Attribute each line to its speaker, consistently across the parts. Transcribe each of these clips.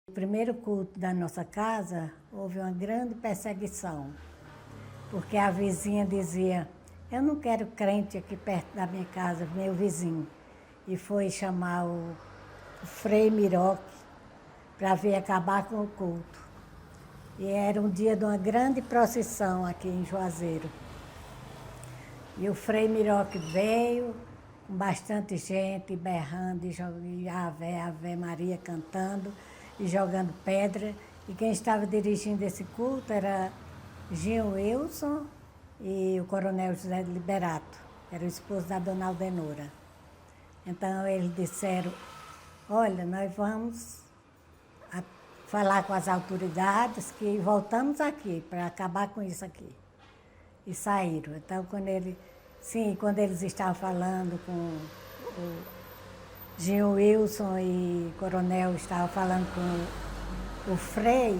Speaker 1: No primeiro culto da nossa casa, houve uma grande perseguição, porque a vizinha dizia, eu não quero crente aqui perto da minha casa, meu vizinho. E foi chamar o Frei Miroque para vir acabar com o culto. E era um dia de uma grande procissão aqui em Juazeiro. E o Frei Miroque veio, com bastante gente, berrando, e Ave Maria cantando, e jogando pedra. E quem estava dirigindo esse culto era Gil Wilson e o coronel José de Liberato, era o esposo da dona Aldenora. Então eles disseram, olha, nós vamos falar com as autoridades que voltamos aqui para acabar com isso aqui. E saíram. Então quando eles estavam falando com o Gil Wilson e o coronel estavam falando com o Frei,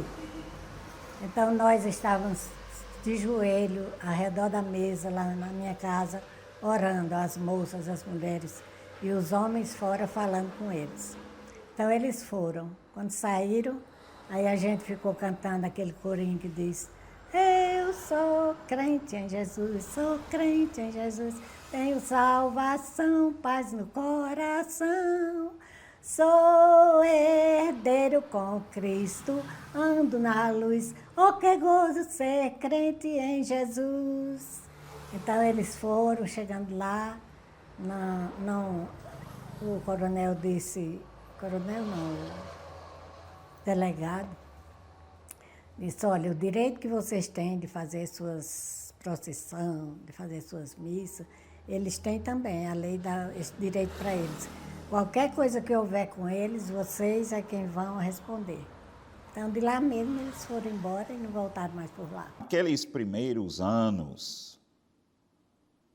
Speaker 1: então nós estávamos de joelho ao redor da mesa lá na minha casa, orando, as moças, as mulheres, e os homens fora falando com eles. Então eles foram. Quando saíram, aí a gente ficou cantando aquele corinho que diz, eu sou crente em Jesus, sou crente em Jesus, tenho salvação, paz no coração. Sou herdeiro com Cristo, ando na luz, oh que gozo ser crente em Jesus. Então eles foram, chegando lá, o coronel disse, coronel não, o delegado, disse, olha, o direito que vocês têm de fazer suas procissões, de fazer suas missas, eles têm também, a lei dá esse direito para eles. Qualquer coisa que houver com eles, vocês é quem vão responder. Então, de lá mesmo, eles foram embora e não voltaram mais por lá.
Speaker 2: Aqueles primeiros anos,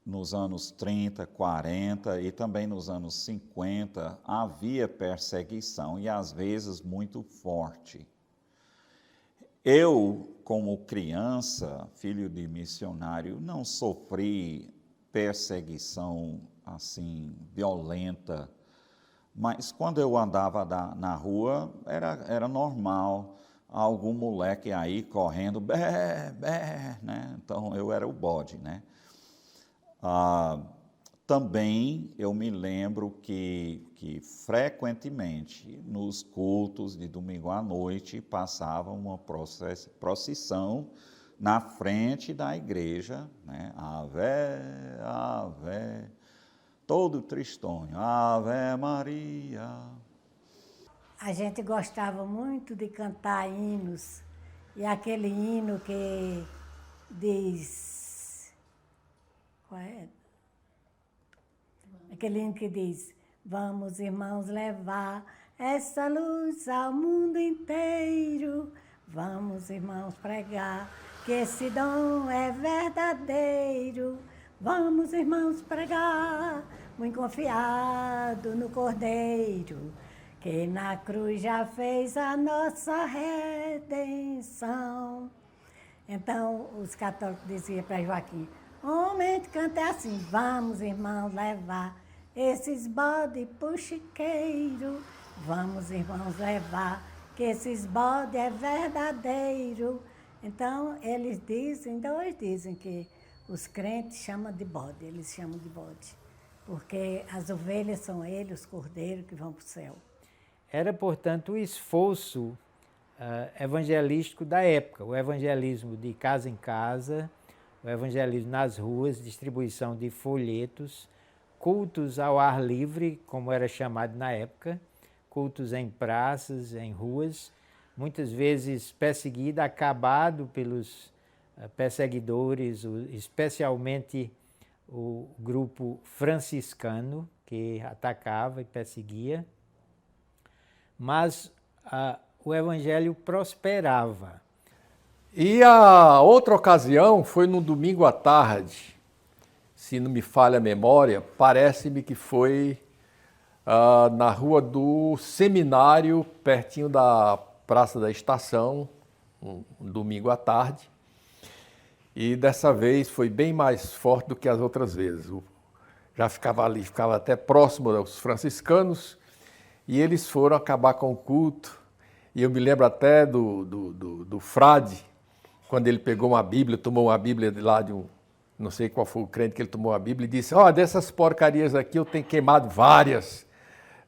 Speaker 2: nos anos 30, 40 e também nos anos 50, havia perseguição e às vezes muito forte. Eu, como criança, filho de missionário, não sofri perseguição assim violenta, mas quando eu andava na rua era normal, algum moleque aí correndo, bé, bé, né? Então eu era o bode, né? Também eu me lembro que frequentemente nos cultos de domingo à noite passava uma procissão na frente da igreja, né? Ave, ave, todo tristonho, Ave Maria.
Speaker 1: A gente gostava muito de cantar hinos, e aquele hino que diz, qual é? Aquele hino que diz, vamos irmãos levar essa luz ao mundo inteiro, vamos irmãos pregar que esse dom é verdadeiro, vamos irmãos pregar, muito confiado no Cordeiro, que na cruz já fez a nossa redenção. Então os católicos diziam para Joaquim, homem, canta assim, vamos irmãos levar esses bode pro chiqueiro, vamos irmãos levar que esses bode é verdadeiro. Então eles dizem que os crentes chamam de bode, eles chamam de bode, porque as ovelhas são eles, os cordeiros que vão para o céu.
Speaker 3: Era, portanto, o esforço evangelístico da época, o evangelismo de casa em casa, o evangelismo nas ruas, distribuição de folhetos, cultos ao ar livre, como era chamado na época, cultos em praças, em ruas, muitas vezes perseguido, acabado pelos perseguidores, especialmente o grupo franciscano, que atacava e perseguia, mas o evangelho prosperava.
Speaker 4: E a outra ocasião foi no domingo à tarde, se não me falha a memória, parece-me que foi na rua do Seminário, pertinho da Praça da Estação, um domingo à tarde. E dessa vez foi bem mais forte do que as outras vezes. Já ficava ali, ficava até próximo dos franciscanos, e eles foram acabar com o culto. E eu me lembro até do frade, quando ele pegou uma Bíblia, tomou uma Bíblia lá de um, não sei qual foi o crente que ele tomou a Bíblia, e disse, dessas porcarias aqui eu tenho queimado várias,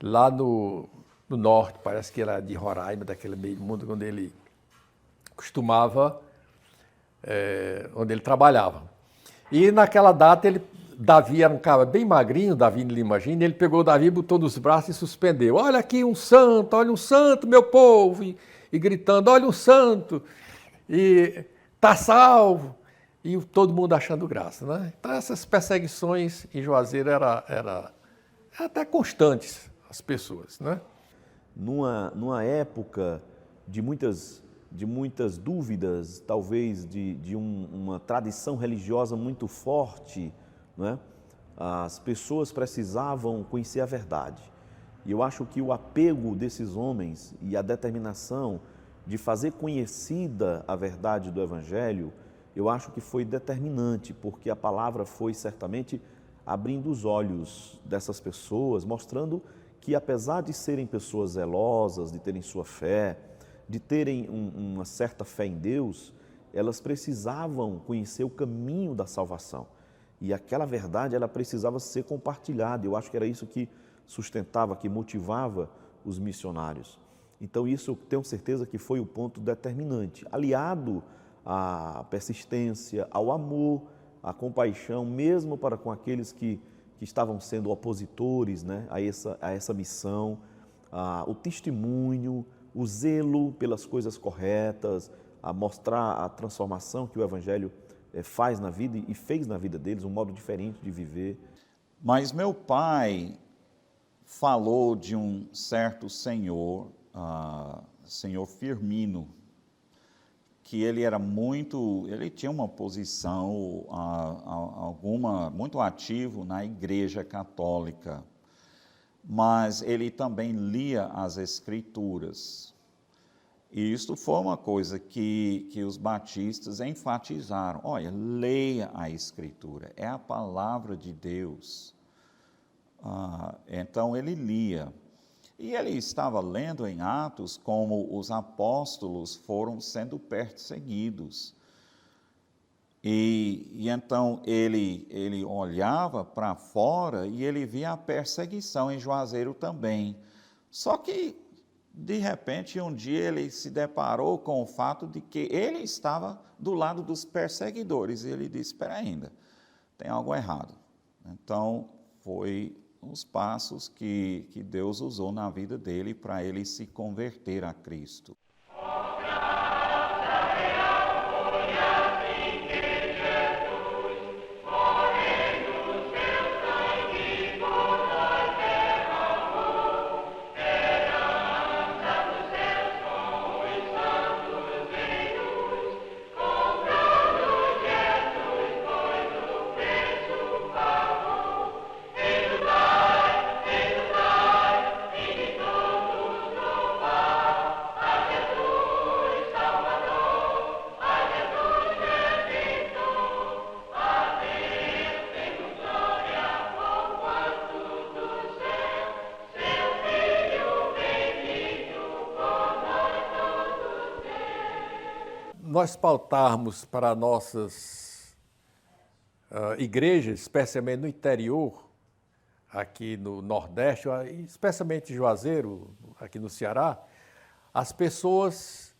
Speaker 4: lá no norte, parece que era de Roraima, daquele meio mundo onde ele costumava, onde ele trabalhava. E naquela data, Davi era um cara bem magrinho, Davi Lima Gini, ele pegou Davi, botou nos braços e suspendeu. Olha aqui olha um santo, meu povo! E gritando, olha um santo! E tá salvo! E todo mundo achando graça, né? Então essas perseguições em Juazeiro era até constantes, as pessoas, né?
Speaker 5: Numa época de muitas dúvidas, talvez de uma tradição religiosa muito forte, né? As pessoas precisavam conhecer a verdade. E eu acho que o apego desses homens e a determinação de fazer conhecida a verdade do Evangelho, eu acho que foi determinante, porque a palavra foi certamente abrindo os olhos dessas pessoas, mostrando que apesar de serem pessoas zelosas, de terem sua fé, de terem uma certa fé em Deus, elas precisavam conhecer o caminho da salvação. E aquela verdade, ela precisava ser compartilhada. Eu acho que era isso que sustentava, que motivava os missionários. Então isso eu tenho certeza que foi o ponto determinante, aliado à persistência, ao amor, à compaixão, mesmo para com aqueles que estavam sendo opositores, né, a essa missão, o testemunho, o zelo pelas coisas corretas, a mostrar a transformação que o Evangelho faz na vida e fez na vida deles, um modo diferente de viver.
Speaker 2: Mas meu pai falou de um certo senhor, senhor Firmino, que ele tinha uma posição muito ativo na Igreja Católica, mas ele também lia as Escrituras. E isso foi uma coisa que os batistas enfatizaram. Olha, leia a Escritura, é a palavra de Deus. Então ele lia. E ele estava lendo em Atos como os apóstolos foram sendo perseguidos. E então ele olhava para fora e ele via a perseguição em Juazeiro também. Só que, de repente, um dia ele se deparou com o fato de que ele estava do lado dos perseguidores. E ele disse, espera ainda, tem algo errado. Então, foi os passos que Deus usou na vida dele para ele se converter a Cristo.
Speaker 4: Nós pautarmos para nossas igrejas, especialmente no interior, aqui no Nordeste, especialmente em Juazeiro, aqui no Ceará, as pessoas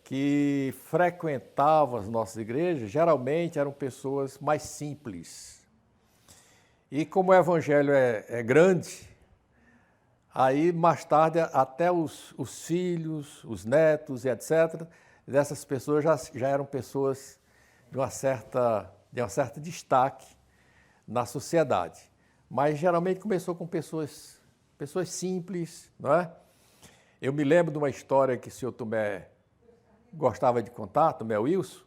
Speaker 4: que frequentavam as nossas igrejas geralmente eram pessoas mais simples. E como o evangelho é grande, aí mais tarde até os filhos, os netos e etc., dessas pessoas já eram pessoas de um certo destaque na sociedade. Mas geralmente começou com pessoas simples, não é? Eu me lembro de uma história que o senhor Tomé gostava de contar, Tomé Wilson,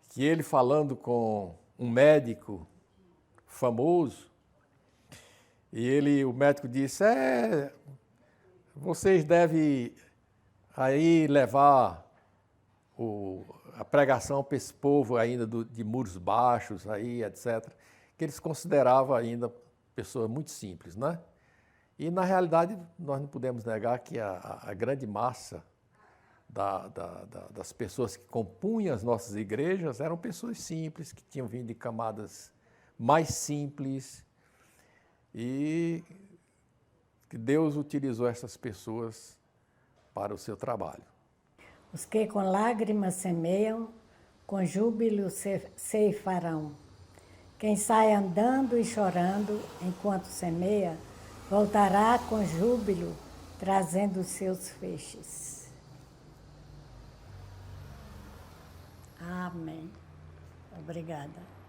Speaker 4: que ele falando com um médico famoso, e o médico disse, vocês devem aí levar a pregação para esse povo ainda de muros baixos, aí, etc., que eles consideravam ainda pessoas muito simples, né? E, na realidade, nós não podemos negar que a grande massa das pessoas que compunham as nossas igrejas eram pessoas simples, que tinham vindo de camadas mais simples, e que Deus utilizou essas pessoas para o seu trabalho.
Speaker 1: Os que com lágrimas semeiam, com júbilo ceifarão. Quem sai andando e chorando enquanto semeia, voltará com júbilo, trazendo os seus feixes. Amém. Obrigada.